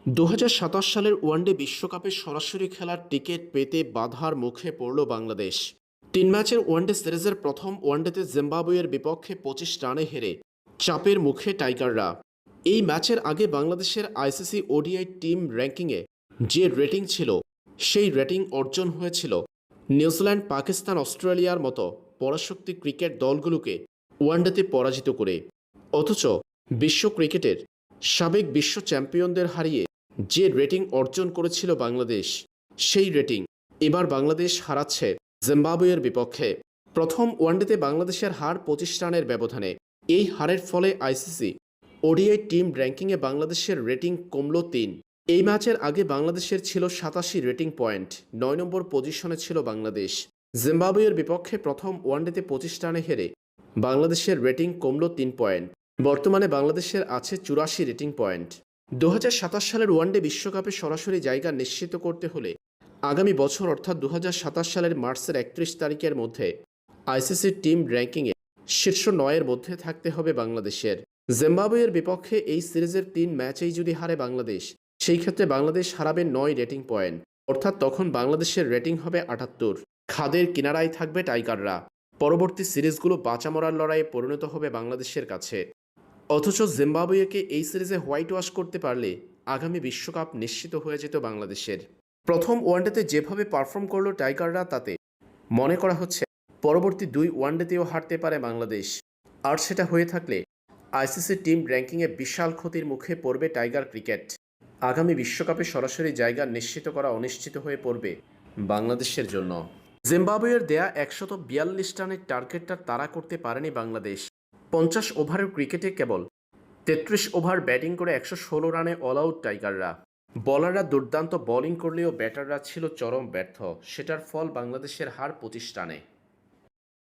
২০২৭ সালের ওয়ানডে বিশ্বকাপে সরাসরি খেলার টিকিট পেতে বাধার মুখে পড়ল বাংলাদেশ। ৩ ম্যাচের ওয়ানডে সিরিজের প্রথম ওয়ানডেতে জিম্বাবুয়ের বিপক্ষে ২৫ রানে হেরে চাপের মুখে টাইগাররা। এই ম্যাচের আগে বাংলাদেশের আইসিসি ওডিআই টিম র্যাঙ্কিংয়ে যে রেটিং ছিল, সেই রেটিং অর্জন হয়েছিল নিউজিল্যান্ড, পাকিস্তান, অস্ট্রেলিয়ার মতো পরাশক্তি ক্রিকেট দলগুলোকে ওয়ানডেতে পরাজিত করে। অথচ বিশ্ব ক্রিকেটের সাবেক বিশ্ব চ্যাম্পিয়নদের হারিয়ে যে রেটিং অর্জন করেছিল বাংলাদেশ, সেই রেটিং এবার বাংলাদেশ হারাচ্ছে জিম্বাবুয়ের বিপক্ষে। প্রথম ওয়ানডেতে বাংলাদেশের হার ২৫ রানের ব্যবধানে। এই হারের ফলে আইসিসি ওডিআই টিম র্যাঙ্কিংয়ে বাংলাদেশের রেটিং কমল ৩। এই ম্যাচের আগে বাংলাদেশের ছিল ৮৭ রেটিং পয়েন্ট, ৯ নম্বর পজিশনে ছিল বাংলাদেশ। জিম্বাবুয়ের বিপক্ষে প্রথম ওয়ানডেতে ২৫ রানে হেরে বাংলাদেশের রেটিং কমল ৩ পয়েন্ট। বর্তমানে বাংলাদেশের আছে ৮৪ রেটিং পয়েন্ট। ২০২৭ সালের ওয়ানডে বিশ্বকাপে সরাসরি জায়গা নিশ্চিত করতে হলে আগামী বছর অর্থাৎ ২০২৭ সালের মার্চের ৩১ তারিখের মধ্যে আইসিসি টিম র্যাঙ্কিংয়ে শীর্ষ ৯-এর মধ্যে থাকতে হবে বাংলাদেশের। জিম্বাবুয়ের বিপক্ষে এই সিরিজের ৩ ম্যাচেই যদি হারে বাংলাদেশ, সেই ক্ষেত্রে বাংলাদেশ হারাবে ৯ রেটিং পয়েন্ট, অর্থাৎ তখন বাংলাদেশের রেটিং হবে ৭৮। খাদের কিনারায় থাকবে টাইগাররা। পরবর্তী সিরিজগুলো বাঁচা মরার লড়াইয়ে পরিণত হবে বাংলাদেশের কাছে। অথচ জিম্বাবুয়েকে এই সিরিজে হোয়াইট ওয়াশ করতে পারলে আগামী বিশ্বকাপ নিশ্চিত হয়ে যেত বাংলাদেশের। প্রথম ওয়ানডেতে যেভাবে পারফর্ম করলো টাইগাররা, তাতে মনে করা হচ্ছে পরবর্তী ২ ওয়ানডেতেও হারতে পারে বাংলাদেশ। আর সেটা হয়ে থাকলে আইসিসি টিম র্যাঙ্কিংয়ে বিশাল ক্ষতির মুখে পড়বে টাইগার ক্রিকেট। আগামী বিশ্বকাপে সরাসরি জায়গা নিশ্চিত করা অনিশ্চিত হয়ে পড়বে বাংলাদেশের জন্য। জিম্বাবুয়ের দেয়া ১৪২ রানের টার্গেটটা তাড়া করতে পারেনি বাংলাদেশ। ৫০ ওভারের ক্রিকেটে কেবল ৩৩ ওভার ব্যাটিং করে ১১৬ রানে অল আউট টাইগাররা। বলাররা দুর্দান্ত বোলিং করলেও ব্যাটাররা ছিল চরম ব্যর্থ। সেটার ফল বাংলাদেশের হার ২৫ রানে।